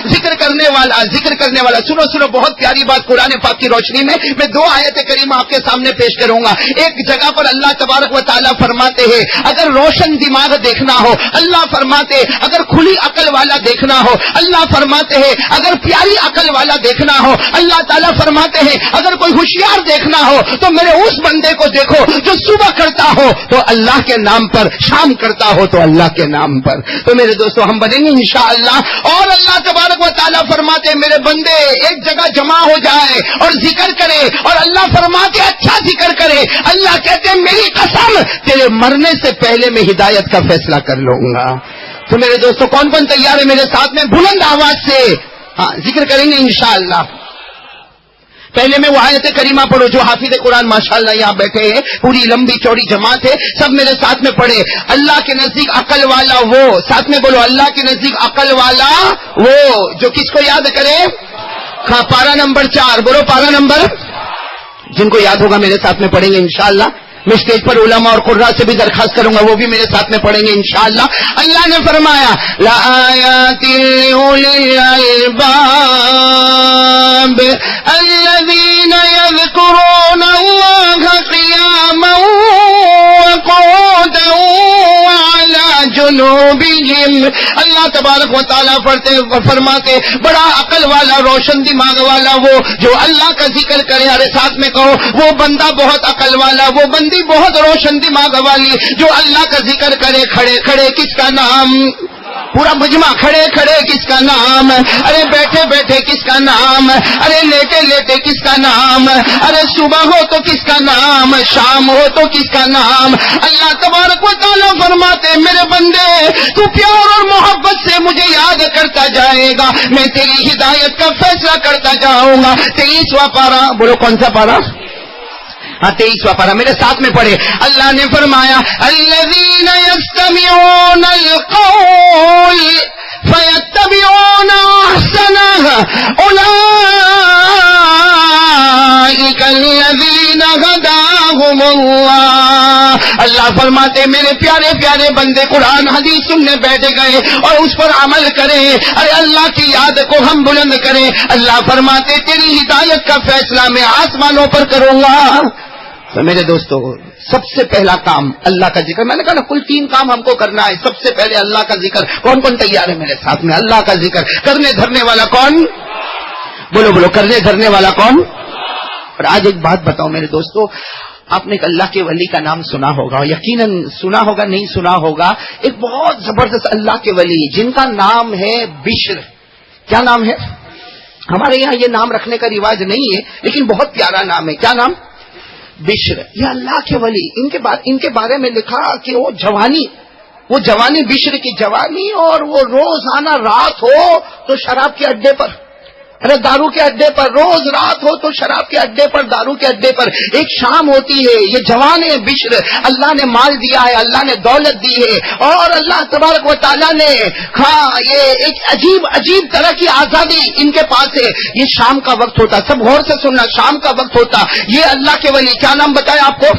ذکر کرنے والا سنو سنو، بہت پیاری بات قرآن پاک کی روشنی میں دو آیت کریمہ آپ کے سامنے پیش کروں گا۔ ایک جگہ پر اللہ تبارک و تعالیٰ فرماتے ہیں اگر روشن دماغ دیکھنا ہو، اللہ فرماتے اگر کھلی عقل والا دیکھنا ہو، اللہ فرماتے ہیں اگر پیاری عقل والا دیکھنا ہو، اللہ تعالیٰ فرماتے ہیں اگر کوئی ہوشیار دیکھنا ہو تو میرے اس بندے کو دیکھو جو صبح کرتا ہو تو اللہ کے نام پر، شام کرتا ہو تو اللہ کے نام پر۔ تو میرے دوستو ہم بنیں گے انشاءاللہ۔ اور اللہ تبارک و تعالیٰ فرماتے ہیں میرے بندے ایک جگہ جمع ہو جائے اور ذکر کرے، اور اللہ فرماتے اچھا ذکر کرے، اللہ کہتے ہیں میری قسم تیرے مرنے سے پہلے میں ہدایت کا فیصلہ کر لوں گا۔ تو میرے دوستو کون کون تیار ہے میرے ساتھ میں بلند آواز سے ذکر کریں گے انشاءاللہ؟ پہلے میں وہ آیت کریمہ پڑھو جو حافظ قرآن ماشاءاللہ یہاں بیٹھے ہیں، پوری لمبی چوڑی جماعت ہے، سب میرے ساتھ میں پڑھے۔ اللہ کے نزدیک عقل والا وہ، ساتھ میں بولو اللہ کے نزدیک عقل والا وہ جو کس کو یاد کرے؟ پارہ نمبر 4 بولو، پارہ نمبر، جن کو یاد ہوگا میرے ساتھ میں پڑھیں گے انشاءاللہ۔ میں اسٹیج پر علماء اور قراء سے بھی درخواست کروں گا وہ بھی میرے ساتھ میں پڑھیں گے انشاءاللہ۔ اللہ نے فرمایا لآیات لأولی الألباب الذین یذکرون اللہ قیاما وقعودا وعلی جنوبہم۔ اللہ تبارک و تعالیٰ فرماتے بڑا عقل والا، روشن دماغ والا وہ جو اللہ کا ذکر کرے، ارے ساتھ میں کہو وہ بندہ بہت عقل والا، وہ بندی بہت روشن دماغ والی جو اللہ کا ذکر کرے، کھڑے کھڑے کس کا نام؟ پورا مجمع کھڑے کھڑے کس کا نام؟ ارے بیٹھے بیٹھے کس کا نام؟ ارے لیٹے لیٹے کس کا نام؟ ارے صبح ہو تو کس کا نام؟ شام ہو تو کس کا نام؟ اللہ تبارک و تعالیٰ فرماتے میرے بندے تو پیار اور محبت سے مجھے یاد کرتا جائے گا، میں تیری ہدایت کا فیصلہ کرتا جاؤں گا۔ 23واں پارہ بولو، کون سا پارہ؟ 23واں پارہ میرے ساتھ میں پڑھے۔ اللہ نے فرمایا الذین یستمعون القول فیتبعون احسنہ اولئک الذین ہداہم اللہ۔ اللہ فرماتے میرے پیارے پیارے بندے قرآن حدیث سننے بیٹھ گئے اور اس پر عمل کریں، ارے اللہ کی یاد کو ہم بلند کریں۔ اللہ فرماتے تیری ہدایت کا فیصلہ میں آسمانوں پر کروں گا۔ تو میرے دوستو سب سے پہلا کام اللہ کا ذکر، میں نے کہا نا کل 3 کام ہم کو کرنا ہے۔ سب سے پہلے اللہ کا ذکر، کون کون تیار ہے میرے ساتھ میں؟ اللہ کا ذکر کرنے دھرنے والا کون؟ بولو بولو، کرنے دھرنے والا کون؟ اور آج ایک بات بتاؤ میرے دوستو، آپ نے ایک اللہ کے ولی کا نام سنا ہوگا، یقیناً سنا ہوگا، نہیں سنا ہوگا، ایک بہت زبردست اللہ کے ولی جن کا نام ہے بشر۔ کیا نام ہے؟ ہمارے یہاں یہ نام رکھنے کا رواج نہیں ہے لیکن بہت پیارا نام ہے۔ کیا نام؟ بشر۔ یہ اللہ کے ولی، ان کے بارے میں لکھا کہ وہ جوانی بشر کی جوانی، اور وہ روزانہ رات ہو تو شراب کے اڈے پر، ارے دارو کے اڈے پر، روز رات ہو تو شراب کے اڈے پر، دارو کے اڈے پر۔ ایک شام ہوتی ہے، یہ جوان ہے بشر، اللہ نے مال دیا ہے، اللہ نے دولت دی ہے، اور اللہ تبارک و تعالیٰ نے یہ ایک عجیب طرح کی آزادی ان کے پاس ہے۔ یہ شام کا وقت ہوتا، سب غور سے سننا، شام کا وقت ہوتا، یہ اللہ کے ولی کیا نام بتایا آپ کو؟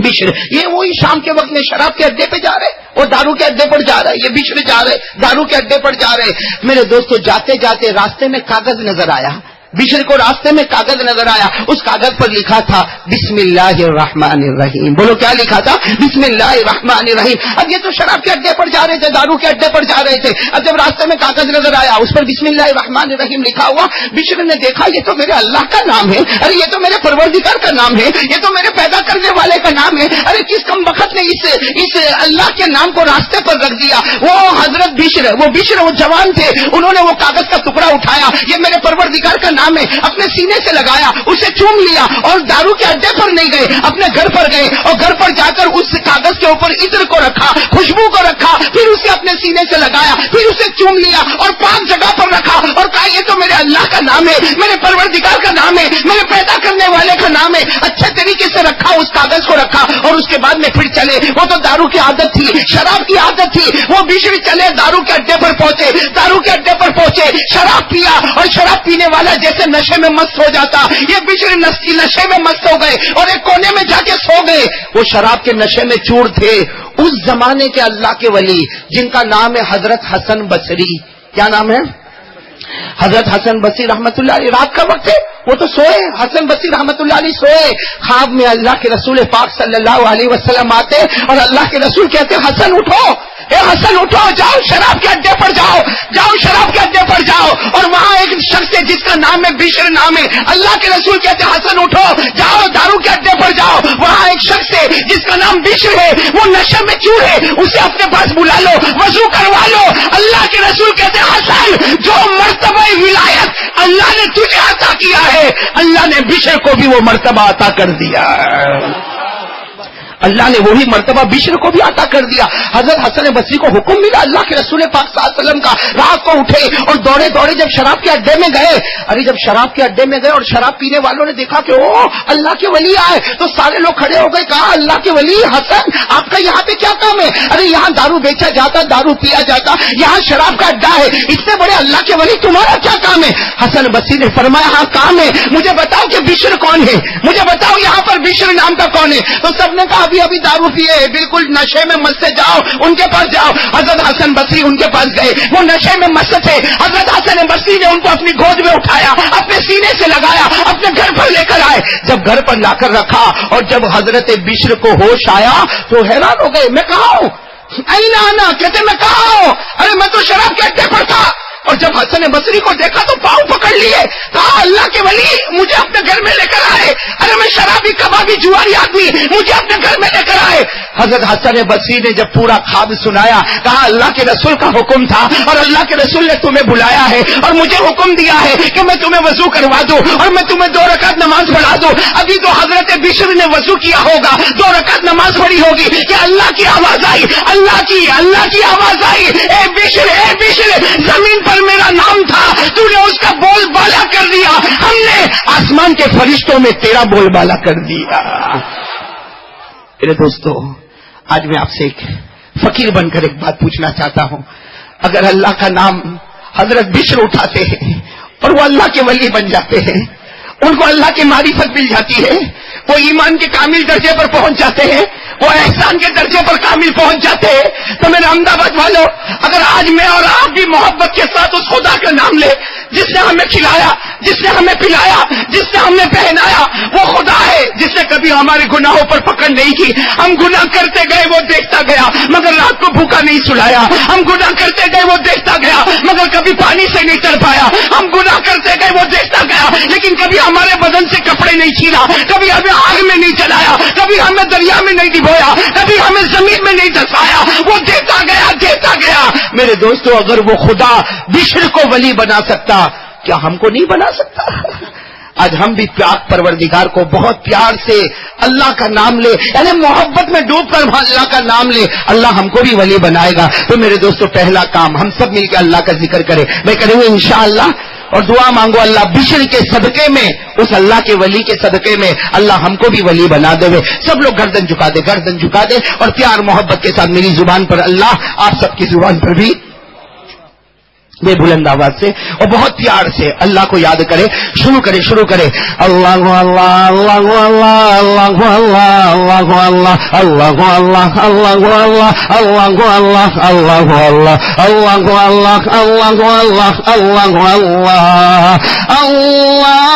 بشر۔ یہ وہی شام کے وقت میں شراب کے اڈے پہ جا رہے اور دارو کے اڈے پر جا رہا ہے، یہ بشر جا رہے دارو کے اڈے پر جا رہے۔ میرے دوستو جاتے جاتے راستے میں کاغذ نظر آیا، بشر کو راستے میں کاغذ نظر آیا، اس کاغذ پر لکھا تھا بسم اللہ الرحمن الرحیم۔ بولو کیا لکھا تھا؟ بسم اللہ الرحمن الرحیم۔ اب یہ تو شراب کے اڈے پر جا رہے تھے، دارو کے اڈے پر جا رہے تھے، اب جب راستے میں کاغذ نظر آیا اس پر بسم اللہ الرحمن الرحیم لکھا ہوا، بشر نے دیکھا یہ تو میرے اللہ کا نام ہے، ارے یہ تو میرے پروردگار کا نام ہے، یہ تو میرے پیدا کرنے والے کا نام ہے، ارے کس کم وقت نے اس اللہ کے نام کو راستے پر رکھ دیا۔ وہ حضرت بشر وہ جوان تھے، انہوں نے وہ کاغذ کا ٹکڑا اٹھایا، یہ میرے پروردگار کا نام ہے، اپنے سینے سے لگایا، اسے چوم لیا، اور دارو کے اڈے پر نہیں گئے، اپنے گھر پر گئے، اور گھر پر جا کر اس کاغذ کے اوپر عطر کو رکھا، خوشبو کو رکھا، پھر اسے اپنے سینے سے لگایا، پھر اسے چوم لیا اور پاک جگہ پر رکھا، اور کہا یہ تو میرے اللہ کا نام ہے، میرے پروردگار کا نام ہے، میرے پیدا کرنے والے کا نام ہے۔ اچھے طریقے سے رکھا، اس کاغذ کو رکھا، اور اس کے بعد میں پھر چلے۔ وہ تو دارو کی عادت تھی، شراب کی عادت تھی، وہ بشر چلے، دارو کے اڈے پر پہنچے، شراب پیا، اور شراب پینے والا جیسے نشے میں مست ہو جاتا، یہ بشر نشے میں مست ہو گئے اور ایک کونے میں جا کے سو گئے۔ وہ شراب کے نشے میں چور تھے، اس زمانے کے اللہ کے ولی جن کا نام ہے حضرت حسن بصری۔ کیا نام ہے؟ حضرت حسن بصری رحمت اللہ علیہ رات کا وقت ہے، وہ تو سوئے، حسن بصری رحمت اللہ علیہ سوئے، خواب میں اللہ کے رسول پاک صلی اللہ علیہ وسلم آتے اور اللہ کے رسول کہتے حسن اٹھو، اے حسن اٹھو، جاؤ شراب کے اڈے پر جاؤ، جاؤ شراب کے اڈے پر جاؤ. اور وہاں ایک شخص ہے جس کا نام ہے بشر نام ہے، اللہ کے رسول کہتے حسن اٹھو، جاؤ دارو کے اڈے پر جاؤ، وہاں ایک شخص ہے جس کا نام بشر ہے، وہ نشے میں چور ہے، اسے اپنے پاس بلا لو، وضو کروا لو. اللہ کے رسول کہتے حسن جو مرتبہ ولایت اللہ نے تجھے عطا کیا ہے، اللہ نے بشر کو بھی وہ مرتبہ عطا کر دیا. اللہ نے وہی مرتبہ بشر کو بھی عطا کر دیا. حضرت حسن بصری کو حکم ملا اللہ کے رسول پاک صلی اللہ علیہ وسلم کا، رات کو اٹھے اور دوڑے دوڑے جب شراب کے اڈے میں گئے. ارے جب شراب کے اڈے میں گئے اور شراب پینے والوں نے دیکھا کہ او اللہ کے ولی آئے تو سارے لوگ کھڑے ہو گئے. کہا اللہ کے ولی حسن آپ کا یہاں پہ کیا کام ہے؟ ارے یہاں دارو بیچا جاتا، دارو پیا جاتا، یہاں شراب کا اڈا ہے، اس سے بڑے اللہ کے ولی تمہارا کیا کام ہے؟ حسن بصری نے فرمایا ہاں کام ہے، مجھے بتاؤ کہ بشر کون ہے، مجھے بتاؤ یہاں پر بشر نام کا کون ہے. تو سب نے کہا ابھی دارو پیے، بالکل نشے میں مست سے، جاؤ ان کے پاس جاؤ. حضرت حسن بصری ان کے پاس گئے، وہ نشے میں مست تھے. حضرت حسن بصری نے ان کو اپنی گود میں اٹھایا، اپنے سینے سے لگایا، اپنے گھر پر لے کر آئے. جب گھر پر لا کر رکھا اور جب حضرت بشر کو ہوش آیا تو حیران ہو گئے. میں کہاں ہوں؟ این آنا کہتے میں کہاں ہوں؟ ارے میں تو شراب کے اڈے پر تھا. اور جب حسن بصری کو دیکھا تو پاؤں پکڑ لیے، کہا اللہ کے ولی مجھے اپنے گھر میں لے کر آئے. ارے میں شرابی کبابی جواری آدمی، مجھے اپنے گھر میں لے کر آئے. حضرت حسن بصری نے جب پورا خواب سنایا کہا اللہ کے رسول کا حکم تھا اور اللہ کے رسول نے تمہیں بلایا ہے اور مجھے حکم دیا ہے کہ میں تمہیں وضو کروا دوں اور میں تمہیں 2 رکعت نماز پڑھا دوں. ابھی تو حضرت بشر نے وضو کیا ہوگا، 2 رکعت نماز پڑھی ہوگی کہ اللہ کی آواز آئی، اللہ کی آواز آئی، اے بشر زمین پر میرا نام تھا، تو نے اس کا بول بالا کر دیا، ہم نے آسمان کے فرشتوں میں تیرا بول بالا کر دیا. میرے دوستو آج میں آپ سے ایک فقیر بن کر ایک بات پوچھنا چاہتا ہوں. اگر اللہ کا نام حضرت بشر اٹھاتے ہیں اور وہ اللہ کے ولی بن جاتے ہیں، ان کو اللہ کی معرفت مل جاتی ہے، وہ ایمان کے کامل درجے پر پہنچ جاتے ہیں، وہ احسان کے درجے پر کامل پہنچ جاتے ہیں، تو میرے احمدآباد والوں اگر آج میں اور آپ بھی محبت کے ساتھ اس خدا کا نام لے جس نے ہمیں کھلایا، جس نے ہمیں پلایا، جس نے ہمیں پہنایا، وہ خدا ہے جس نے کبھی ہمارے گناہوں پر پکڑ نہیں کی. ہم گناہ کرتے گئے وہ دیکھتا گیا مگر رات کو بھوکا نہیں سلایا. ہم گناہ کرتے گئے وہ دیکھتا گیا مگر کبھی پانی سے نہیں تر پایا. ہم گناہ کرتے گئے وہ دیکھتا گیا لیکن کبھی ہمارے بدن سے کپڑے نہیں چھینا، کبھی ہمیں آگ میں نہیں جلایا، کبھی ہمیں دریا میں نہیں ڈبویا، کبھی ہمیں زمین میں نہیں دھسایا. وہ دیتا گیا. میرے دوستو اگر وہ خدا بشر کو ولی بنا سکتا کیا ہم کو نہیں بنا سکتا؟ آج ہم بھی پاک پروردگار کو بہت پیار سے اللہ کا نام لے، یعنی محبت میں ڈوب کر اللہ کا نام لے، اللہ ہم کو بھی ولی بنائے گا. تو میرے دوستو پہلا کام ہم سب مل کے اللہ کا ذکر کریں. میں کروں گا انشاءاللہ اور دعا مانگو اللہ بشر کے صدقے میں، اس اللہ کے ولی کے صدقے میں اللہ ہم کو بھی ولی بنا دے. سب لوگ گردن جھکا دے اور پیار محبت کے ساتھ میری زبان پر اللہ، آپ سب کی زبان پر بھی بے بلند آواز سے اور بہت پیار سے اللہ کو یاد کرے. شروع کرے اللہ اللہ اللہ اللہ اللہ اللہ اللہ اللہ اللہ اللہ اللہ اللہ اللہ اللہ اللہ اللہ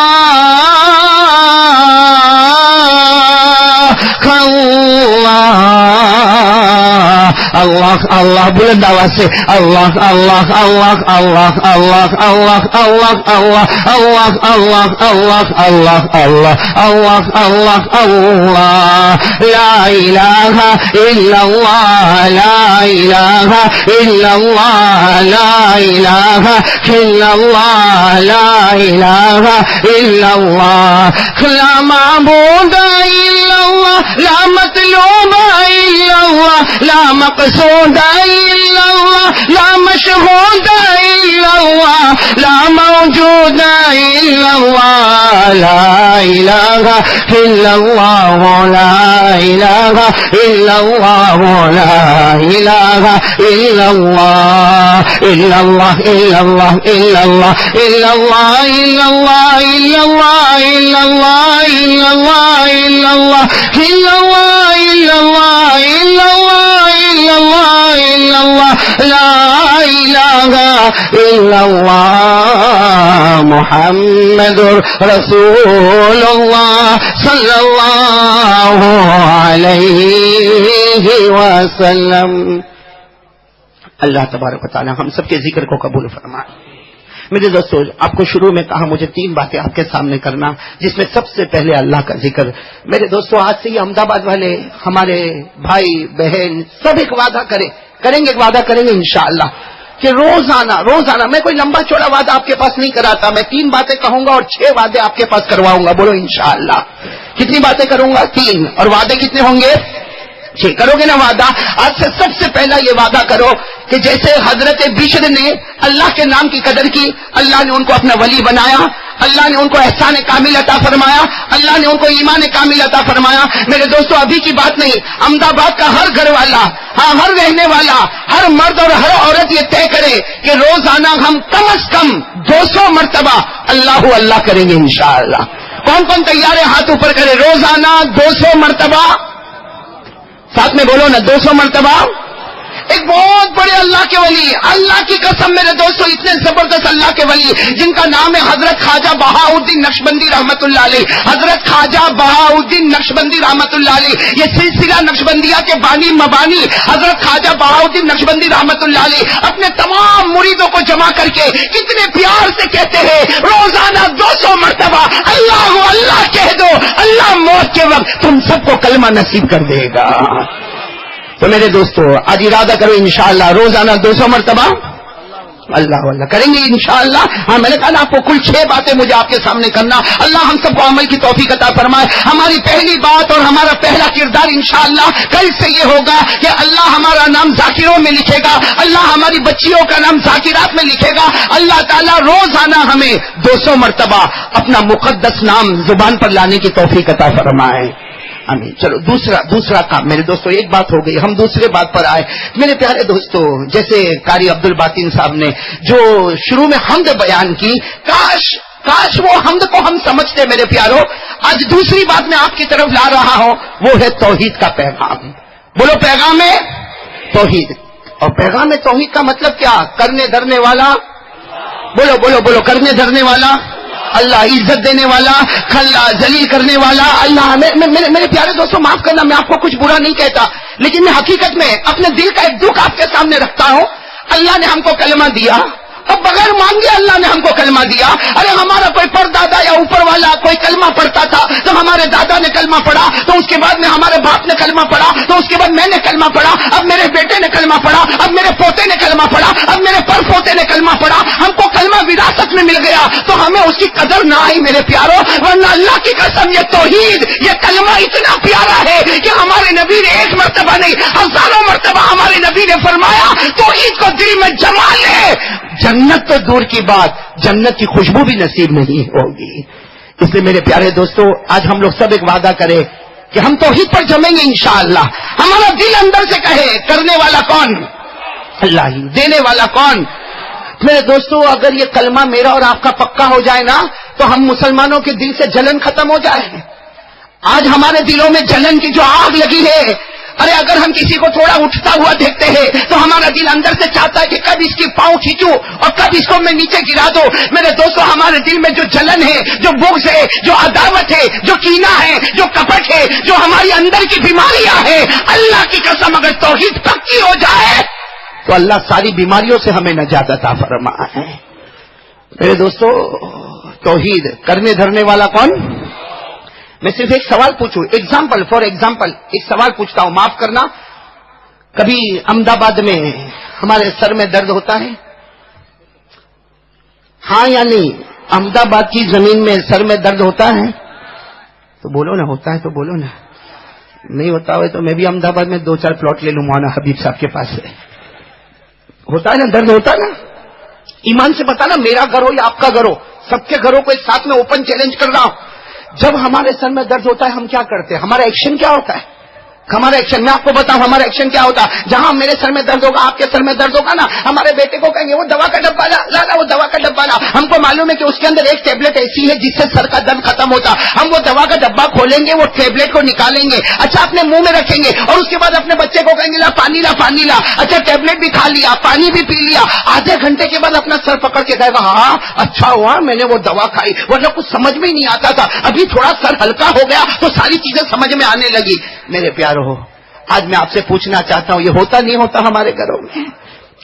اللہ بلند آواز سے اللہ اللہ اللہ اللہ اللہ اللہ اللہ اللہ اللہ اللہ اللہ اللہ اللہ اللہ اللہ لا الہ الا اللہ لا الہ الا اللہ لا الہ الا اللہ لا الہ الا اللہ لا معبود الا اللہ لا مطلوب الا اللہ لا مقصود الا اللہ لا مشهود الا اللہ لا موجود الا اللہ لا الہ الا اللہ لا الہ الا اللہ لا الہ الا اللہ الا اللہ الا اللہ الا اللہ الا اللہ الا اللہ الا اللہ الا اللہ الا اللہ الا اللہ الا اللہ الا اللہ الا اللہ الا اللہ لا الہ الا اللہ محمد رسول اللہ صلی اللہ علیہ وسلم۔ اللہ تبارک و تعالی ہم سب کے ذکر کو قبول فرمائے۔ میرے دوستو، آپ کو شروع میں کہا مجھے 3 باتیں آپ کے سامنے کرنا، جس میں سب سے پہلے اللہ کا ذکر۔ میرے دوستو، آج سے یہ احمد آباد والے ہمارے بھائی بہن سب ایک وعدہ کریں گے انشاءاللہ کہ روزانہ میں کوئی لمبا چوڑا وعدہ آپ کے پاس نہیں کراتا، میں 3 باتیں کہوں گا اور 6 وعدے آپ کے پاس کرواؤں گا۔ بولو انشاءاللہ۔ کتنی باتیں کروں گا؟ 3، اور وعدے کتنے ہوں گے؟ 6۔ کرو گے نا وعدہ؟ آج سے سب سے پہلا یہ وعدہ کرو کہ جیسے حضرت بشر نے اللہ کے نام کی قدر کی، اللہ نے ان کو اپنا ولی بنایا، اللہ نے ان کو احسان کامل عطا فرمایا، اللہ نے ان کو ایمان کامل عطا فرمایا۔ میرے دوستو، ابھی کی بات نہیں، احمد آباد کا ہر گھر والا، ہر رہنے والا، ہر مرد اور ہر عورت یہ طے کرے کہ روزانہ ہم کم از کم 200 مرتبہ اللہ کریں گے انشاءاللہ۔ کون کون تیار ہے؟ ہاتھ اوپر کرے۔ روزانہ 200 مرتبہ، ساتھ میں بولو نا، 200 مرتبہ۔ ایک بہت بڑے اللہ کے ولی، اللہ کی قسم میرے دوستو، اتنے زبردست اللہ کے ولی جن کا نام ہے حضرت خواجہ بہاؤالدین نقشبندی رحمت اللہ علیہ۔ حضرت خواجہ بہاؤالدین نقشبندی رحمت اللہ علیہ، یہ سلسلہ نقشبندیہ کے بانی مبانی حضرت خواجہ بہاؤالدین نقشبندی رحمت اللہ علیہ اپنے تمام مریدوں کو جمع کر کے کتنے پیار سے کہتے ہیں روزانہ 200 مرتبہ اللہ کہہ دو، اللہ موت کے وقت تم سب کو کلمہ نصیب کر دے گا۔ تو میرے دوستو، آج ارادہ کرو انشاءاللہ روزانہ 200 مرتبہ اللہ کریں گے انشاءاللہ۔ ہاں، میں نے کہا نا آپ کو کل 6 باتیں مجھے آپ کے سامنے کرنا۔ اللہ ہم سب کو عمل کی توفیق عطا فرمائے۔ ہماری پہلی بات اور ہمارا پہلا کردار انشاءاللہ کل سے یہ ہوگا کہ اللہ ہمارا نام ذاکروں میں لکھے گا، اللہ ہماری بچیوں کا نام ذاکرات میں لکھے گا۔ اللہ تعالیٰ روزانہ ہمیں 200 مرتبہ اپنا مقدس نام زبان پر لانے کی توفیق عطا فرمائے، آمین۔ چلو دوسرا کام میرے دوستو، ایک بات ہو گئی، ہم دوسرے بات پر آئے۔ میرے پیارے دوستو، جیسے قاری عبد الباطن صاحب نے جو شروع میں حمد بیان کی، کاش وہ حمد کو ہم سمجھتے میرے پیارو۔ آج دوسری بات میں آپ کی طرف لا رہا ہوں، وہ ہے توحید کا پیغام۔ بولو پیغام ہے توحید۔ اور پیغام ہے توحید کا مطلب کیا؟ کرنے دھرنے والا، بولو کرنے دھرنے والا اللہ، عزت دینے والا اللہ، ذلیل کرنے والا اللہ۔ میرے پیارے دوستوں، معاف کرنا، میں آپ کو کچھ برا نہیں کہتا، لیکن میں حقیقت میں اپنے دل کا ایک دکھ آپ کے سامنے رکھتا ہوں۔ اللہ نے ہم کو کلمہ دیا، اب بغیر مانگے اللہ نے ہم کو کلمہ دیا۔ ارے ہمارا کوئی پردادا یا اوپر والا کوئی کلمہ پڑھتا تھا، جب ہمارے دادا نے کلمہ پڑھا تو اس کے بعد میں ہمارے باپ نے کلمہ پڑھا، تو اس کے بعد میں نے کلمہ پڑھا، اب میرے بیٹے نے کلمہ پڑھا، اب میرے پوتے نے کلمہ پڑھا، اب میرے پر پوتے نے کلمہ پڑھا۔ ہم کو کلمہ وراثت میں مل گیا تو ہمیں اس کی قدر نہ آئی میرے پیارو، ورنہ اللہ کی قسم یہ توحید، یہ کلمہ اتنا پیارا ہے کہ ہمارے نبی نے 1 مرتبہ نہیں، ہزاروں مرتبہ ہمارے نبی نے فرمایا توحید کو دل میں جما لے، جنت تو دور کی بات، جنت کی خوشبو بھی نصیب نہیں ہوگی۔ اس لیے میرے پیارے دوستو، آج ہم لوگ سب ایک وعدہ کریں کہ ہم توحید پر جمیں گے انشاءاللہ۔ ہمارا دل اندر سے کہے کرنے والا کون؟ اللہ ہی، دینے والا کون؟ میرے دوستو، اگر یہ کلمہ میرا اور آپ کا پکا ہو جائے نا تو ہم مسلمانوں کے دل سے جلن ختم ہو جائے۔ آج ہمارے دلوں میں جلن کی جو آگ لگی ہے، ارے اگر ہم کسی کو تھوڑا اٹھتا ہوا دیکھتے ہیں تو ہمارا دل اندر سے چاہتا ہے کہ کب اس کی پاؤں کھینچوں اور کب اس کو میں نیچے گرا دوں۔ میرے دوستو، ہمارے دل میں جو جلن ہے، جو بغض ہے، جو عداوت ہے، جو کینہ ہے، جو کپٹ ہے، جو ہماری اندر کی بیماریاں ہیں، اللہ کی قسم اگر توحید پکی ہو جائے تو اللہ ساری بیماریوں سے ہمیں نجات عطا فرمائے۔ میرے دوستو، توحید کرنے دھرنے والا کون؟ میں صرف ایک سوال پوچھوں، فار ایگزامپل ایک سوال پوچھتا ہوں، معاف کرنا، کبھی احمد آباد میں ہمارے سر میں درد ہوتا ہے؟ ہاں یا نہیں؟ احمد آباد کی زمین میں سر میں درد ہوتا ہے؟ تو بولو نا، ہوتا ہے تو بولو نا، نہیں ہوتا ہوئے تو میں بھی احمد آباد میں 2-4 پلاٹ لے لوں مولانا حبیب صاحب کے پاس سے۔ ہوتا ہے نا، درد ہوتا ہے نا؟ ایمان سے بتانا، میرا گھر ہو یا آپ کا گھر ہو، سب کے گھروں کو ایک ساتھ میں اوپن چیلنج کر رہا ہوں۔ جب ہمارے سر میں درد ہوتا ہے ہم کیا کرتے ہیں؟ ہمارا ایکشن کیا ہوتا ہے؟ ہمارا ایکشن، میں آپ کو بتاؤں ہمارا ایکشن کیا ہوتا ہے۔ جہاں میرے سر میں درد ہوگا، آپ کے سر میں درد ہوگا نا، ہمارے بیٹے کو کہیں گے وہ دوا کا ڈبہ لا، وہ دوا کا ڈبہ لا۔ ہم کو معلوم ہے کہ اس کے اندر ایک ٹیبلٹ ایسی ہے جس سے سر کا درد ختم ہوتا. ہم وہ دوا کا ڈبہ کھولیں گے, وہ ٹیبلٹ کو نکالیں گے, اچھا اپنے منہ میں رکھیں گے, اور اس کے بعد اپنے بچے کو کہیں گے لا پانی لا پانی لا. اچھا ٹیبلٹ بھی کھا لیا, پانی بھی پی لیا, آدھے گھنٹے کے بعد اپنا سر پکڑ کے کہے گا ہاں اچھا ہوا میں نے وہ دوا کھائی, ورنہ کچھ سمجھ میں ہی نہیں آتا تھا, ابھی تھوڑا سر ہلکا ہو گیا تو ساری چیزیں سمجھ میں آنے لگی. میرے پیارو, آج میں آپ سے پوچھنا چاہتا ہوں, یہ ہوتا نہیں ہوتا ہمارے گھروں میں؟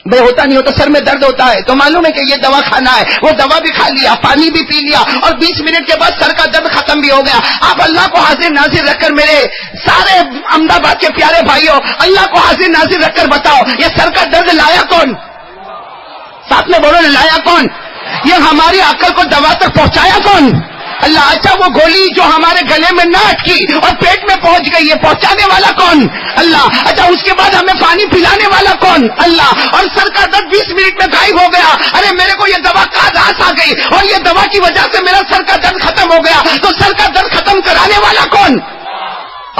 بھائی ہوتا نہیں ہوتا. سر میں درد ہوتا ہے تو معلوم ہے کہ یہ دوا کھانا ہے, وہ دوا بھی کھا لیا, پانی بھی پی لیا, اور 20 منٹ کے بعد سر کا درد ختم بھی ہو گیا. آپ اللہ کو حاضر ناظر رکھ کر, میرے سارے احمد آباد کے پیارے بھائیوں, اللہ کو حاضر ناظر رکھ کر بتاؤ, یہ سر کا درد لایا کون؟ ساتھ میں بولو, لایا کون؟ یہ ہماری عقل کو دوا تک پہنچایا کون؟ اللہ. اچھا وہ گولی جو ہمارے گلے میں نہ اٹکی اور پیٹ میں پہنچ گئی, یہ پہنچانے والا کون؟ اللہ. اچھا اس کے بعد ہمیں پانی پلانے والا کون؟ اللہ. اور سر کا درد 20 منٹ میں غائب ہو گیا. ارے میرے کو یہ دوا کا راس آ گئی اور یہ دوا کی وجہ سے میرا سر کا درد ختم ہو گیا, تو سر کا درد ختم کرانے والا کون؟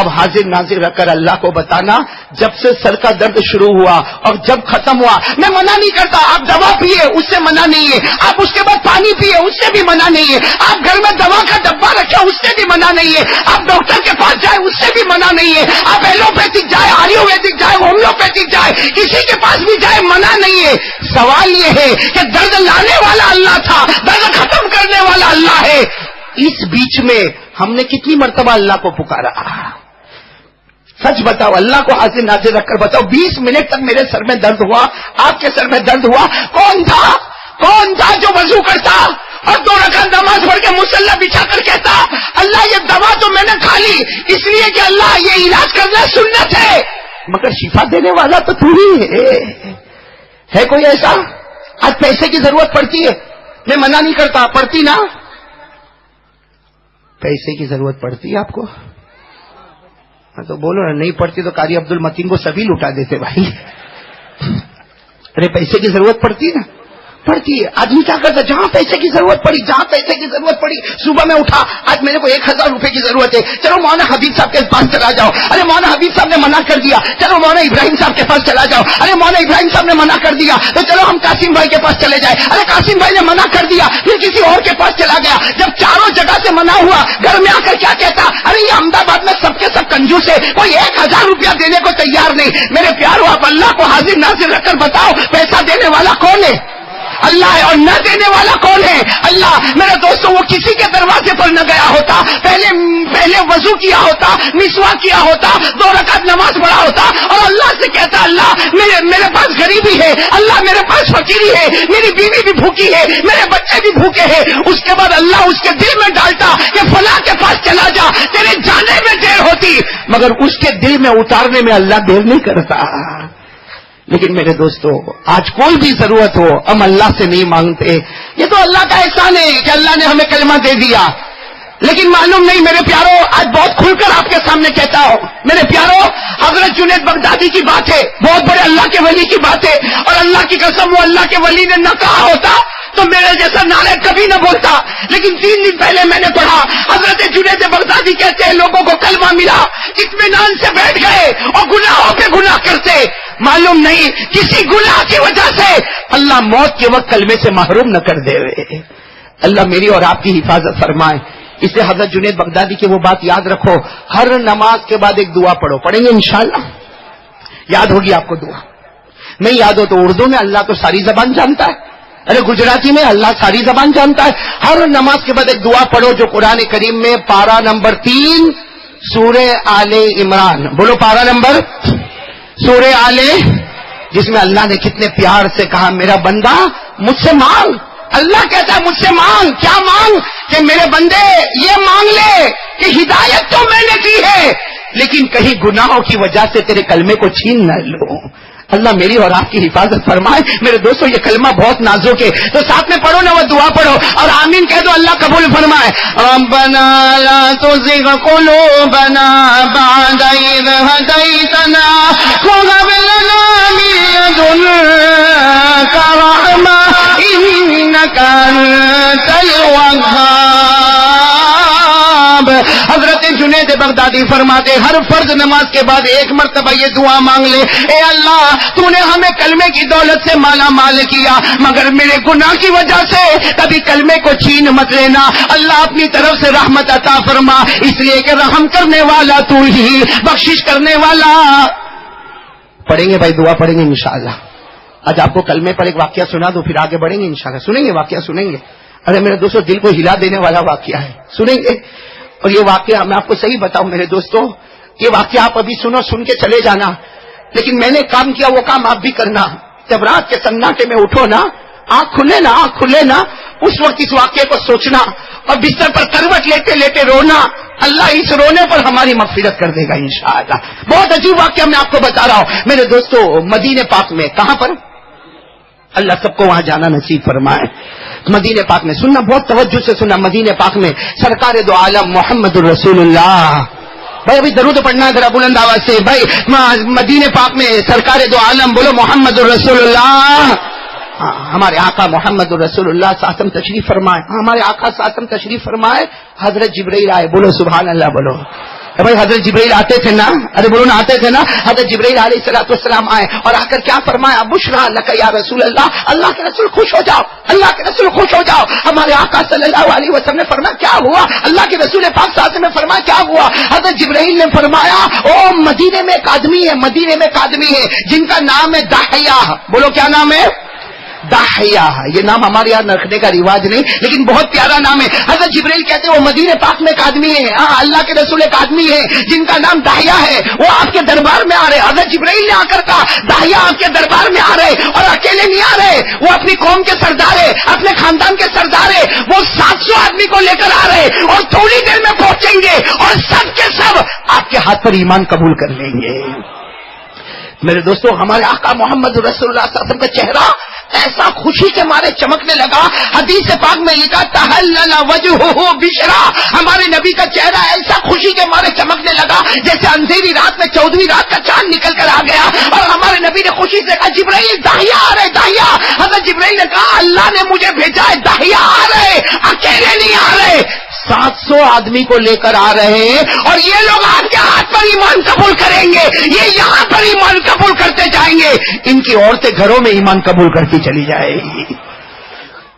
اب حاضر ناظر رکھ کر اللہ کو بتانا, جب سے سر کا درد شروع ہوا اور جب ختم ہوا, میں منع نہیں کرتا, آپ دوا پیے اس سے منع نہیں ہے, آپ اس کے بعد پانی پیے اس سے بھی منع نہیں ہے, آپ گھر میں دوا کا ڈبہ رکھے اس سے بھی منع نہیں ہے, آپ ڈاکٹر کے پاس جائے اس سے بھی منع نہیں ہے, آپ ایلوپیتھک جائے, آیورویدک جائے, ہومیوپیتھک جائے, کسی کے پاس بھی جائے, منع نہیں ہے. سوال یہ ہے کہ درد لانے والا اللہ تھا, درد ختم کرنے والا اللہ ہے. اس بیچ میں ہم نے کتنی مرتبہ اللہ کو پکارا؟ سچ بتاؤ, اللہ کو حاضر ناظر رکھ کر بتاؤ, 20 منٹ تک میرے سر میں درد ہوا, آپ کے سر میں درد ہوا, کون تھا جو وضو کرتا اور 2 رکعت نماز پڑھ کے مصلی بچھا کر کہتا اللہ یہ دوا تو میں نے کھا لی اس لیے کہ اللہ یہ علاج کرنا سنت ہے, مگر شفا دینے والا تو تو ہی ہے کوئی ایسا؟ آج پیسے کی ضرورت پڑتی ہے, میں منع نہیں کرتا, پڑتی نا, پیسے کی ضرورت پڑتی ہے آپ کو؟ تو بولو نا, نہیں پڑتی تو قاری عبد المتین کو سبھی لٹا دیتے بھائی. ارے پیسے کی ضرورت پڑتی ہے نا, پڑتی ہے. آدمی کیا کرتا, جہاں پیسے کی ضرورت پڑی, صبح میں اٹھا, آج میرے کو 1000 روپے کی ضرورت ہے, چلو مولانا حبیب صاحب کے پاس چلا جاؤ. ارے مولانا حبیب صاحب نے منع کر دیا, چلو مولانا ابراہیم صاحب کے پاس چلا جاؤ. ارے مولانا ابراہیم صاحب نے منع کر دیا تو چلو ہم قاسم بھائی کے پاس چلے جائیں. ارے قاسم بھائی نے منع کر دیا, پھر کسی اور کے پاس چلا گیا. جب چاروں جگہ سے منع ہوا, گھر میں آ کر کیا کہتا, ارے یہ احمد آباد میں سب کے سب کنجوس ہے, کوئی 1000 روپیہ دینے کو تیار نہیں. میرے پیارو, آپ اللہ کو حاضر ناظر رکھ کر بتاؤ, پیسہ دینے والا کون ہے؟ اللہ ہے. اور نہ دینے والا کون ہے؟ اللہ. میرے دوستوں, وہ کسی کے دروازے پر نہ گیا ہوتا, پہلے وضو کیا ہوتا, مسواک کیا ہوتا, 2 رکعت نماز پڑھا ہوتا, اور اللہ سے کہتا اللہ میرے پاس غریبی ہے, اللہ میرے پاس فقیری ہے, میری بیوی بھی بھوکی ہے, میرے بچے بھی بھوکے ہیں. اس کے بعد اللہ اس کے دل میں ڈالتا کہ فلاں کے پاس چلا جا, تیرے جانے میں دیر ہوتی, مگر اس کے دل میں اتارنے میں اللہ دیر نہیں کرتا. لیکن میرے دوستو, آج کوئی بھی ضرورت ہو ہم اللہ سے نہیں مانگتے. یہ تو اللہ کا احسان ہے کہ اللہ نے ہمیں کلمہ دے دیا, لیکن معلوم نہیں میرے پیارو, آج بہت کھل کر آپ کے سامنے کہتا ہوں میرے پیارو, حضرت جنید بغدادی کی بات ہے, بہت بڑے اللہ کے ولی کی بات ہے, اور اللہ کی قسم وہ اللہ کے ولی نے نہ کہا ہوتا تو میرے جیسا نعرہ کبھی نہ بولتا. لیکن 3 دن پہلے میں نے پڑھا, حضرت جنید بغدادی کہتے ہیں لوگوں کو کلمہ ملا, اطمینان سے بیٹھ گئے اور گناہوں پہ گناہ کرتے. معلوم نہیں کسی گناہ کی وجہ سے اللہ موت کے وقت کلمے سے محروم نہ کر دے. اللہ میری اور آپ کی حفاظت فرمائے. اس لیے حضرت جنید بغدادی کی وہ بات یاد رکھو, ہر نماز کے بعد ایک دعا پڑھو. پڑھیں گے انشاءاللہ, یاد ہوگی آپ کو دعا. نہیں یاد ہو تو اردو میں, اللہ تو ساری زبان جانتا ہے, ارے گجراتی میں اللہ ساری زبان جانتا ہے. ہر نماز کے بعد ایک دعا پڑھو جو قرآن کریم میں پارہ نمبر 3 سورہ آل عمران, بولو پارہ نمبر سورہ آل, جس میں اللہ نے کتنے پیار سے کہا میرا بندہ مجھ سے مانگ. اللہ کہتا ہے مجھ سے مانگ. کیا مانگ؟ کہ میرے بندے یہ مانگ لے کہ ہدایت تو میں نے دی ہے, لیکن کہیں گناہوں کی وجہ سے تیرے کلمے کو چھین نہ لو. اللہ میری اور آپ کی حفاظت فرمائے. میرے دوستو, یہ کلمہ بہت نازک ہے, تو ساتھ میں پڑھو نا, وہ دعا پڑھو اور آمین کہہ دو, اللہ قبول فرمائے. ربنا لا تزغ قلوبنا بعد إذ هديتنا وهب لنا من لدنك رحمة إنك أنت الوهاب. حضرت جنید بغدادی فرماتے ہر فرض نماز کے بعد ایک مرتبہ یہ دعا مانگ لے، اے اللہ تو نے ہمیں کلمے کی دولت سے مالا مال کیا، مگر میرے گناہ کی وجہ سے کبھی کلمے کو چھین مت لینا، اللہ اپنی طرف سے رحمت عطا فرما، اس لیے کہ رحم کرنے والا تو ہی، بخشش کرنے والا۔ پڑھیں گے بھائی، دعا پڑھیں گے انشاءاللہ۔ آج آپ کو کلمے پر ایک واقعہ سنا دو، پھر آگے بڑھیں گے انشاءاللہ۔ سنیں گے واقعہ، سنیں گے؟ ارے میرے دوستو، دل کو ہلا دینے والا واقعہ ہے، سنیں گے؟ اور یہ واقعہ میں آپ کو صحیح بتاؤں میرے دوستو، یہ واقعہ آپ ابھی سنو، سن کے چلے جانا، لیکن میں نے کام کیا وہ کام آپ بھی کرنا۔ جب رات کے سناٹے میں اٹھو نا، آنکھ کھلے نا، اس وقت اس واقعے کو سوچنا اور بستر پر کروٹ لیتے لیتے رونا، اللہ اس رونے پر ہماری مغفرت کر دے گا انشاءاللہ۔ بہت عجیب واقعہ میں آپ کو بتا رہا ہوں میرے دوستو، مدینے پاک میں، کہاں پر؟ اللہ سب کو وہاں جانا نصیب فرمائے۔ مدینے پاک میں سننا، بہت توجہ سے سننا، مدینے پاک میں سرکار دو عالم محمد الرسول اللہ، بھائی ابھی درود پڑھنا ہے ذرا بلند آواز سے، بھائی مدینے پاک میں سرکار دو عالم بولو محمد الرسول اللہ۔ ہمارے آقا محمد الرسول اللہ ساتم تشریف فرمائے، ہمارے آقا ساتم تشریف فرمائے، حضرت جبرائیل آئے، بولو سبحان اللہ بولو۔ بھائی حضرت جبرائیل آتے تھے نا، ارے بولو نا، آتے تھے نا، حضرت جبرائیل علیہ الصلوۃ والسلام آئے اور آ کر کیا فرمایا؟ بشرا لک یا رسول اللہ، اللہ کے رسول خوش ہو جاؤ، اللہ کے رسول خوش ہو جاؤ۔ ہمارے آقا صلی اللہ علیہ وسلم نے فرمایا کیا ہوا؟ اللہ کے رسول پاک صلی اللہ علیہ وسلم نے فرمایا کیا ہوا؟ حضرت جبرائیل نے فرمایا او مدینے میں ایک آدمی ہے، مدینے میں ایک آدمی ہے جن کا نام ہے داحیہ، بولو کیا نام ہے؟ داحیہ۔ یہ نام ہمارے یہاں رکھنے کا رواج نہیں، لیکن بہت پیارا نام ہے۔ حضرت جبرائیل کہتے ہیں وہ مدینے پاک میں ایک آدمی ہے، اللہ کے رسول ایک آدمی ہے جن کا نام داحیہ ہے، وہ آپ کے دربار میں آ رہے۔ حضرت جبرائیل نے آ کر کہا داحیہ آپ کے دربار میں آ رہے، اور اکیلے نہیں آ رہے، وہ اپنی قوم کے سردار ہے، اپنے خاندان کے سردار ہے، وہ 700 آدمی کو لے کر آ رہے اور تھوڑی دیر میں پہنچیں گے اور سب کے سب آپ کے ہاتھ پر ایمان قبول کر لیں گے۔ میرے دوستو، ہمارے آقا محمد رسول اللہ صلی اللہ علیہ وسلم کا چہرہ ایسا خوشی کے مارے چمکنے لگا، حدیث پاک میں لکھا تحلل وجہہ بشرا، ہمارے نبی کا چہرہ ایسا خوشی کے مارے چمکنے لگا جیسے اندھیری رات میں 14ویں رات کا چاند نکل کر آ گیا، اور ہمارے نبی نے خوشی سے کہا جبرائیل داحیہ آ رہے، داحیہ۔ حضرت جبرائیل نے کہا اللہ نے مجھے بھیجا ہے، داحیہ آ رہے، اکیلے نہیں آ رہے، 700 آدمی کو لے کر آ رہے ہیں، اور یہ لوگ آپ کے ہاتھ پر ایمان قبول کریں گے، یہ یہاں پر ایمان قبول کرتے جائیں گے، ان کی عورتیں گھروں میں ایمان قبول کرتی چلی جائے گی۔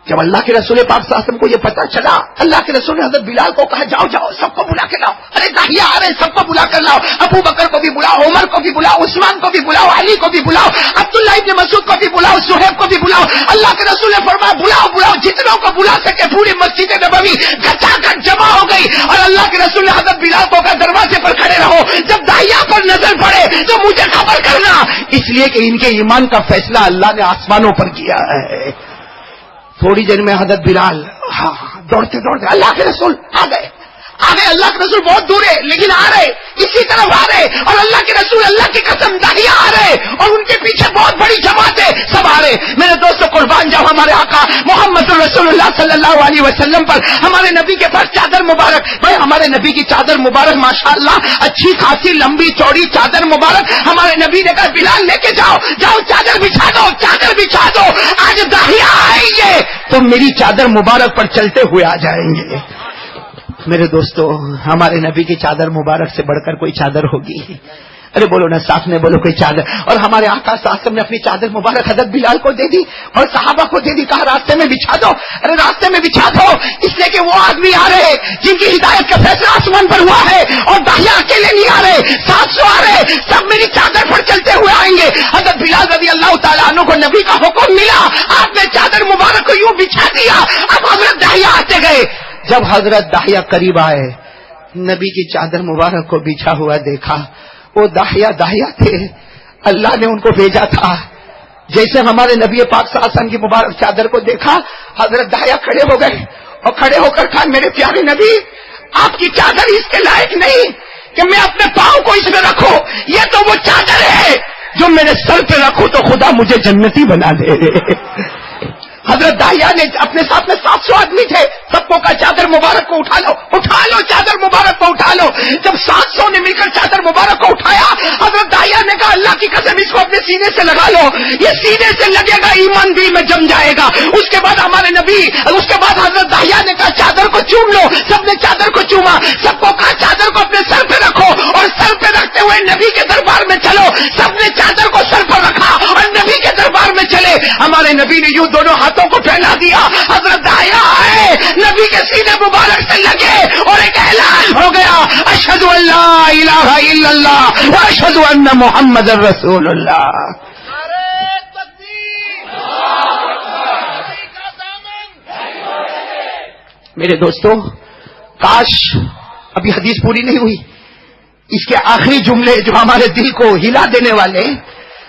جب اللہ کے رسول پاک صلی اللہ علیہ وسلم کو یہ پتا چلا، اللہ کے رسول نے حضرت بلال کو کہا جاؤ جاؤ سب کو بلا کے لاؤ، ارے داحیہ آ رہے سب کو بلا کر لاؤ، ابو بکر کو بھی بلاؤ، عمر کو بھی بلاؤ، عثمان کو بھی بلاؤ، علی کو بھی بلاؤ، عبداللہ ابن مسعود کو بھی بلاؤ، صہیب کو بھی بلاؤ۔ اللہ کے رسول نے فرمایا بلاؤ بلاؤ، جتنوں کو بلا سکے۔ پوری مسجد نبوی گچا گچ جمع ہو گئی، اور اللہ کے رسول نے حضرت بلال کو کہا دروازے پر کھڑے رہو، جب داحیہ پر نظر پڑے تو مجھے خبر کرنا، اس لیے کہ ان کے ایمان کا فیصلہ اللہ نے آسمانوں پر کیا ہے۔ تھوڑی دیر میں حضرت بلال دوڑتے دوڑتے اللہ کے رسول آ گئے، اللہ کے رسول بہت دور ہے لیکن آ رہے، اسی طرف آ رہے، اور اللہ کے رسول اللہ کی قسم داحیہ آ رہے، اور ان کے پیچھے بہت بڑی جماعت ہے، سب آ رہے۔ میرے دوستوں قربان جب ہمارے آقا محمد رسول اللہ صلی اللہ علیہ وسلم پر ہمارے نبی کے پاس چادر مبارک، بھائی ہمارے نبی کی چادر مبارک ماشاءاللہ اچھی خاصی لمبی چوڑی چادر مبارک، ہمارے نبی نے کہا بلال لے کے جاؤ جاؤ چادر بچھا دو، چادر بچھا دو، آج داحیہ آئیں گے تو میری چادر مبارک پر چلتے ہوئے آ جائیں گے۔ میرے دوستو، ہمارے نبی کی چادر مبارک سے بڑھ کر کوئی چادر ہوگی؟ ارے بولو نا ساتھ میں بولو کوئی چادر۔ اور ہمارے آقا صلی اللہ علیہ وسلم نے اپنی چادر مبارک حضرت بلال کو دے دی اور صحابہ کو دے دی، کہا راستے میں بچھا دو، ارے راستے میں بچھا دو، اس لیے کہ وہ آدمی آ رہے جن کی ہدایت کا فیصلہ آسمان پر ہوا ہے، اور داحیہ اکیلے نہیں آ رہے، 700 آ رہے، سب میری چادر پر چلتے ہوئے آئیں گے۔ حضرت بلال رضی اللہ تعالیٰ عنہ کو نبی کا حکم ملا، آپ نے چادر مبارک کو یوں بچھا دیا، اب حضرت داحیہ آتے گئے۔ جب حضرت داحیہ قریب آئے، نبی کی چادر مبارک کو بچھا ہوا دیکھا، وہ داحیہ تھے، اللہ نے ان کو بھیجا تھا۔ جیسے ہمارے نبی پاک صلی اللہ علیہ وسلم کی مبارک چادر کو دیکھا، حضرت داحیہ کھڑے ہو گئے، اور کھڑے ہو کر کہا میرے پیارے نبی، آپ کی چادر اس کے لائق نہیں کہ میں اپنے پاؤں کو اس میں رکھوں، یہ تو وہ چادر ہے جو میرے سر پہ رکھوں تو خدا مجھے جنتی بنا دے۔ حضرت داحیہ نے اپنے ساتھ میں 700 آدمی تھے، سب کو کہا چادر مبارک کو اٹھا لو چادر مبارک کو اٹھا لو۔ جب 700 نے مل کر چادر مبارک کو اٹھایا، حضرت داحیہ نے کہا اللہ کی قسم اس کو اپنے سینے سے لگا لو، یہ سینے سے لگے گا، ایمان دل میں جم جائے گا۔ اس کے بعد ہمارے نبی، اس کے بعد حضرت داہیہ نے کہا چادر کو چوم لو، سب نے چادر کو چوما، سب کو کہا چادر کو اپنے سر پہ رکھو، اور سر پہ رکھتے ہوئے نبی کے دربار میں چلو، سب نے چادر کو سر پر رکھا اور نبی کے دربار میں چلے۔ ہمارے نبی نے یوں دونوں ہاتھوں کو پھیلا دیا، حضرت داہیہ آئے، نبی کے سینے مبارک سے لگے اور ایک اعلان ہو گیا، اشہد ان لا الہ الا اللہ واشہد ان محمد رسول اللہ۔ میرے دوستو، کاش ابھی حدیث پوری نہیں ہوئی، اس کے آخری جملے جو ہمارے دل کو ہلا دینے والے،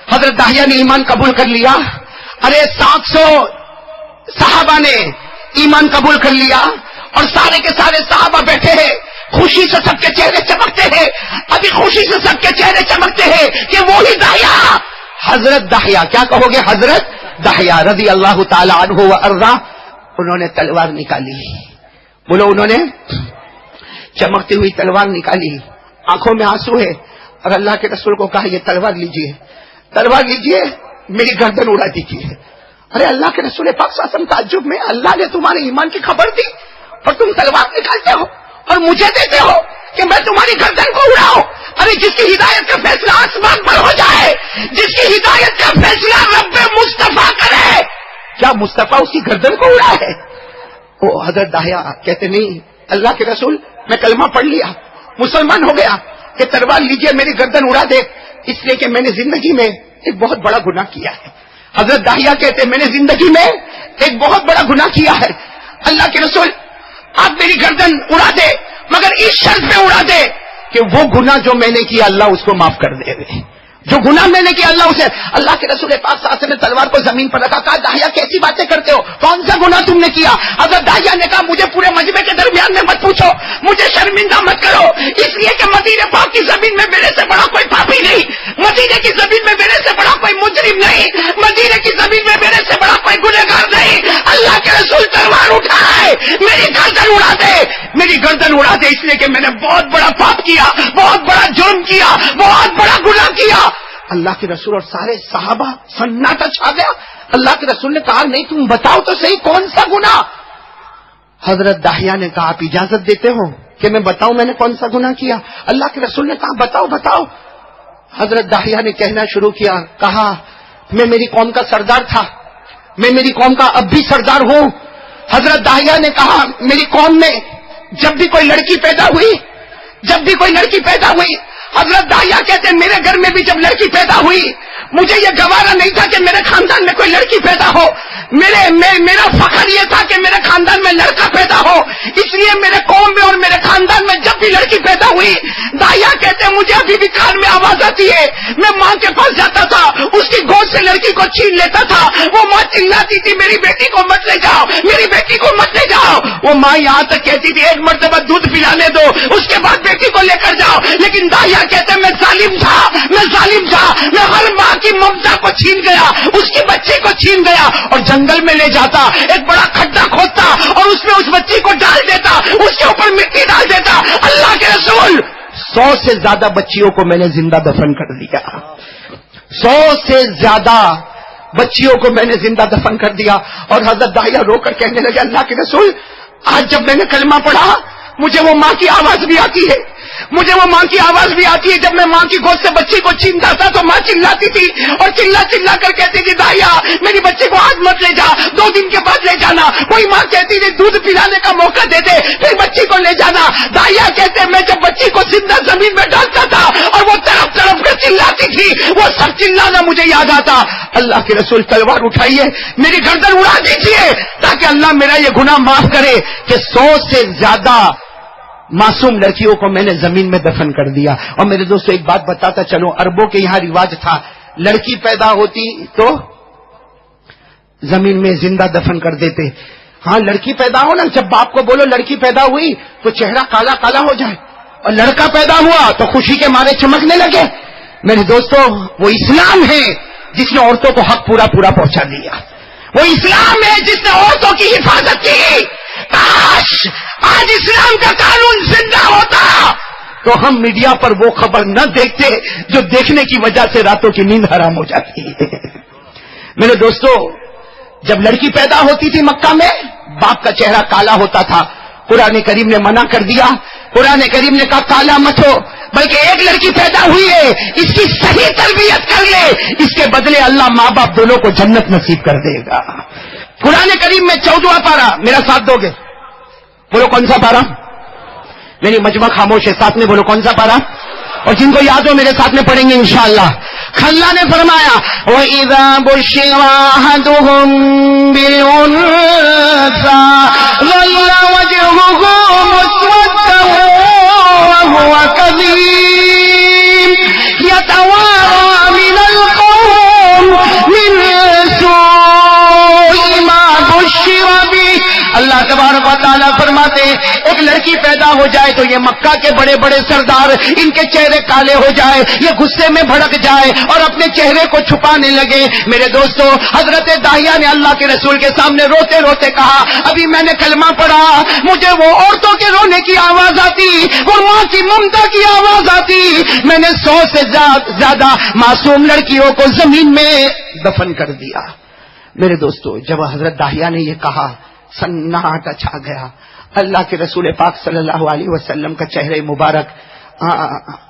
حضرت داہیہ نے ایمان قبول کر لیا، ارے 700 صحابہ نے ایمان قبول کر لیا، اور سارے کے سارے صحابہ بیٹھے ہیں، خوشی سے سب کے چہرے چمکتے ہیں، ابھی خوشی سے سب کے چہرے چمکتے ہیں کہ وہی داہیہ، حضرت داہیہ، کیا کہو گے؟ حضرت داہیہ رضی اللہ تعالی عنہ وارضا، انہوں نے تلوار نکالی، بولو انہوں نے چمکتی ہوئی تلوار نکالی، آنکھوں میں آنسو ہے، اور اللہ کے رسول کو کہا یہ تلوار لیجئے، تلوار لیجئے، میری گردن اڑا دیجئے۔ ارے اللہ کے رسول پاک صلی اللہ علیہ وسلم تعجب میں، اللہ نے تمہارے ایمان کی خبر دی اور تم تلوار نکالتے ہو اور مجھے دیتے ہو کہ میں تمہاری گردن کو اڑاؤں؟ ارے جس کی ہدایت کا فیصلہ آسمان پر ہو جائے، جس کی ہدایت کا فیصلہ رب مصطفیٰ کرے، کیا مصطفیٰ اسی گردن کو اڑا ہے؟ وہ حضرت داہیہ کہتے نہیں اللہ کے رسول، میں کلمہ پڑھ لیا، مسلمان ہو گیا، کہ تلوار لیجئے میری گردن اڑا دے، اس لیے کہ میں نے زندگی میں ایک بہت بڑا گناہ کیا ہے۔ حضرت داہیہ کہتے میں نے زندگی میں ایک بہت بڑا گناہ کیا ہے، اللہ کے رسول آپ میری گردن اڑا دے، مگر اس شرط پہ اڑا دے کہ وہ گناہ جو میں نے کیا اللہ اس کو معاف کر دے، جو گناہ میں نے کیا اللہ اسے۔ اللہ کے رسول پاک صلی اللہ علیہ وسلم نے تلوار کو زمین پر رکھا، کہا داہیہ کیسی باتیں کرتے ہو، کون سا گناہ تم نے کیا؟ حضرت داہیہ نے کہا مجھے پورے مجمع کے درمیان میں مت پوچھو، مجھے شرمندہ مت کرو، اس لیے کہ مدینے پاک کی زمین میں میرے سے بڑا کوئی پاپی نہیں، مدینے کی زمین میں میرے سے بڑا کوئی مجرم نہیں، مدینے کی زمین میں میرے سے بڑا کوئی گنہگار نہیں۔ اللہ کے رسول تلوار اٹھائے، میری گردن اڑا دے، میری گردن اڑا دے، اس لیے کہ میں نے بہت بڑا پاپ کیا، بہت بڑا جرم کیا، بہت بڑا گناہ کیا۔ اللہ کے رسول اور سارے صحابہ سناٹا چھا گیا۔ اللہ کے رسول نے کہا نہیں تم بتاؤ تو صحیح کون سا گناہ؟ حضرت داہیہ نے کہا آپ اجازت دیتے ہو کہ میں بتاؤں میں نے کون سا گناہ کیا؟ اللہ کے رسول نے کہا بتاؤ بتاؤ۔ حضرت داہیہ نے کہنا شروع کیا، کہا میں میری قوم کا سردار تھا، میں میری قوم کا اب بھی سردار ہوں۔ حضرت داہیہ نے کہا میری قوم میں جب بھی کوئی لڑکی پیدا ہوئی، جب بھی کوئی لڑکی پیدا ہوئی، حضرت داہیہ کہتے ہیں میرے گھر میں بھی جب لڑکی پیدا ہوئی مجھے یہ گوارا نہیں تھا کہ میرے خاندان میں کوئی لڑکی پیدا ہو، میرا فخر یہ تھا کہ میرے خاندان میں لڑکا پیدا ہو، اس لیے میرے قوم میں اور میرے خاندان میں جب بھی لڑکی پیدا ہوئی، داہیہ کہتے ہیں مجھے ابھی بھی کان میں آواز آتی ہے، میں ماں کے پاس جاتا تھا، اس کی گود سے لڑکی کو چھین لیتا تھا، وہ ماں چلاتی تھی میری بیٹی کو مت لے جاؤ، میری بیٹی کو مت لے جاؤ، وہ ماں یہاں تک کہتی تھی ایک مرتبہ دودھ پلانے دو اس کے بعد بیٹی کو لے کر جاؤ، لیکن داہیہ کہتے ہیں میں ظالم تھا، میں ہر ماں کی ممتا کو چھین گیا، اس کی بچی کو چھین گیا، اور جنگل میں لے جاتا، ایک بڑا کھڈا کھودتا اور اس میں اس بچی کو ڈال دیتا، اس کے اوپر مٹی ڈال دیتا۔ اللہ کے رسول 100 سے زیادہ بچیوں کو میں نے زندہ دفن کر دیا، 100 سے زیادہ بچیوں کو میں نے زندہ دفن کر دیا۔ اور حضرت داہیہ رو کر کہنے لگے اللہ کے رسول آج جب میں نے کلمہ پڑھا مجھے وہ ماں کی آواز بھی آتی ہے، مجھے وہ ماں کی آواز بھی آتی ہے، جب میں ماں کی گود سے بچی کو چھینتا تھا تو ماں چلاتی تھی اور چلا کر کہتی تھی داہیہ میری بچی کو آج مت لے جا، 2 دن کے بعد لے جانا، کوئی ماں کہتی تھی دودھ پلانے کا موقع دے دے پھر بچی کو لے جانا۔ داہیہ کہتے میں جب بچی کو زندہ زمین میں ڈالتا تھا اور وہ طرف کر چلاتی تھی وہ سب چلانا مجھے یاد آتا۔ اللہ کے رسول تلوار اٹھائیے میری گردن اڑا دیجیے تاکہ اللہ میرا یہ گناہ معاف کرے کہ 100 سے زیادہ معصوم لڑکیوں کو میں نے زمین میں دفن کر دیا۔ اور میرے دوستو ایک بات بتاتا چلو، عربوں کے یہاں رواج تھا لڑکی پیدا ہوتی تو زمین میں زندہ دفن کر دیتے۔ ہاں لڑکی پیدا ہو نا، جب باپ کو بولو لڑکی پیدا ہوئی تو چہرہ کالا کالا ہو جائے، اور لڑکا پیدا ہوا تو خوشی کے مارے چمکنے لگے۔ میرے دوستو وہ اسلام ہے جس نے عورتوں کو حق پورا پہنچا دیا، وہ اسلام ہے جس نے عورتوں کی حفاظت کی۔ کاش آج اسلام کا قانون زندہ ہوتا، تو ہم میڈیا پر وہ خبر نہ دیکھتے جو دیکھنے کی وجہ سے راتوں کی نیند حرام ہو جاتی ہے. میرے دوستو، جب لڑکی پیدا ہوتی تھی مکہ میں، باپ کا چہرہ کالا ہوتا تھا. قرآن کریم نے منع کر دیا. قرآن کریم نے کہا کالا مت ہو، بلکہ ایک لڑکی پیدا ہوئی ہے، اس کی صحیح تربیت کر لے، اس کے بدلے اللہ ماں باپ دونوں کو جنت نصیب کر دے گا. قرآن کریم میں 14واں پارہ، میرا ساتھ دو گے؟ بولو کون سا پارہ؟ میری مجمع خاموش ہے، ساتھ میں بولو کون سا پارہ؟ اور جن کو یاد ہو میرے ساتھ میں پڑھیں گے انشاءاللہ. اللہ نے فرمایا وَإِذَا بُشِّرَ أَحَدُهُم بِالْأُنثَىٰ ظَلَّ وَجْهُهُ مُسْوَدًّا وَهُوَ كَظِيمٌ يَتَوَارَىٰ مِنَ الْقَوْمِ مِن سُوءِ مَا بُشِّرَ بِهِ. اللہ تبارک و تعالیٰ فرماتے ہیں ایک لڑکی پیدا ہو جائے تو یہ مکہ کے بڑے بڑے سردار، ان کے چہرے کالے ہو جائے، یہ غصے میں بھڑک جائے اور اپنے چہرے کو چھپانے لگے. میرے دوستو، حضرت داہیہ نے اللہ کے رسول کے سامنے روتے روتے کہا ابھی میں نے کلمہ پڑھا، مجھے وہ عورتوں کے رونے کی آواز آتی، وہ ماں کی ممتا کی آواز آتی. میں نے 100 سے زیادہ معصوم لڑکیوں کو زمین میں دفن کر دیا. میرے دوستو، جب حضرت داہیہ نے یہ کہا سناٹا چھا گیا. اللہ کے رسول پاک صلی اللہ علیہ وسلم کا چہرے مبارک،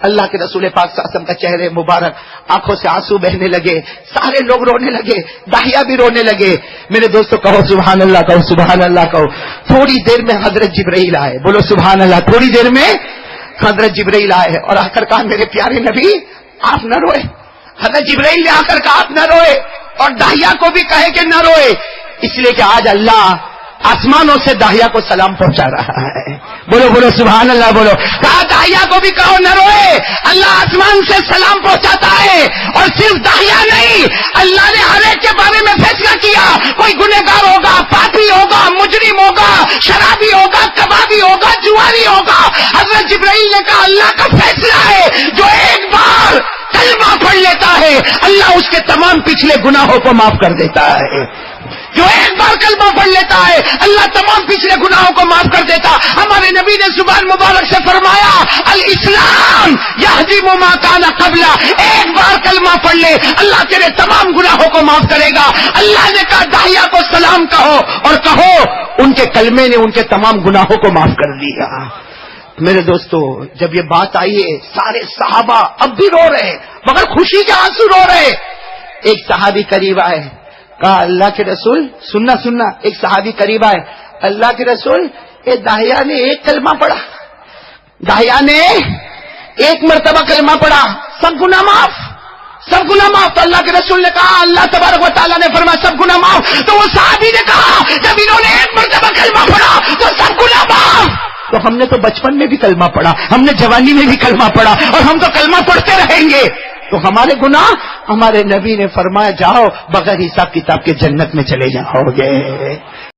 اللہ کے رسول پاک صلی اللہ علیہ وسلم کا چہرے مبارک، آنکھوں سے آنسو بہنے لگے. سارے لوگ رونے لگے، داہیہ بھی رونے لگے. میرے دوستو کہو سبحان اللہ، کہو سبحان اللہ کہو. تھوڑی دیر میں حضرت جبرائیل آئے، بولو سبحان اللہ. تھوڑی دیر میں حضرت جبرائیل آئے اور آ کر کہا میرے پیارے نبی آپ نہ روئے. حضرت جبرائیل نے آ کر کہا آپ نہ روئے، اور داہیہ کو بھی کہے کہ نہ روئے، اس لیے کہ آج اللہ آسمانوں سے داہیہ کو سلام پہنچا رہا ہے. بولو بولو سبحان اللہ بولو. کہا داہیہ کو بھی کہو نہ روئے، اللہ آسمان سے سلام پہنچاتا ہے. اور صرف داہیہ نہیں، اللہ نے ہر ایک کے بارے میں فیصلہ کیا. کوئی گنہگار ہوگا، پاپی ہوگا، مجرم ہوگا، شرابی ہوگا، کبابی ہوگا، جواری ہوگا. حضرت جبرائیل نے کہا اللہ کا فیصلہ ہے جو ایک بار کلمہ پڑھ لیتا ہے اللہ اس کے تمام پچھلے گناہوں کو معاف کر دیتا ہے. جو ایک بار کلمہ پڑھ لیتا ہے اللہ تمام پچھلے گناہوں کو معاف کر دیتا. ہمارے نبی نے زبان مبارک سے فرمایا الاسلام یہدم ما کان قبلہ. ایک بار کلمہ پڑھ لے اللہ تیرے تمام گناہوں کو معاف کرے گا. اللہ نے کہا داہیہ کو سلام کہو اور کہو ان کے کلمے نے ان کے تمام گناہوں کو معاف کر دیا. میرے دوستو، جب یہ بات آئی ہے سارے صحابہ اب بھی رو رہے مگر خوشی کے آنسو رو رہے. ایک صحابی قریب آئے، کہا اللہ کے رسول سننا. ایک صحابی قریب آئے، اللہ کے رسول یہ داہیہ نے ایک کلمہ پڑھا، داہیہ نے ایک مرتبہ کلمہ پڑھا، سب گناہ معاف، سب گناہ معاف. تو اللہ کے رسول نے کہا اللہ تبارک و تعالیٰ نے فرمایا سب گناہ معاف. تو وہ صحابی نے کہا جب انہوں نے ایک مرتبہ کلمہ پڑھا تو سب گناہ معاف. تو ہم نے تو بچپن میں بھی کلمہ پڑھا، ہم نے جوانی میں بھی کلمہ پڑھا، اور ہم تو کلمہ پڑھتے رہیں گے. تو ہمارے گناہ، ہمارے نبی نے فرمایا جاؤ بغیر حساب کتاب کے جنت میں چلے جاؤ گے.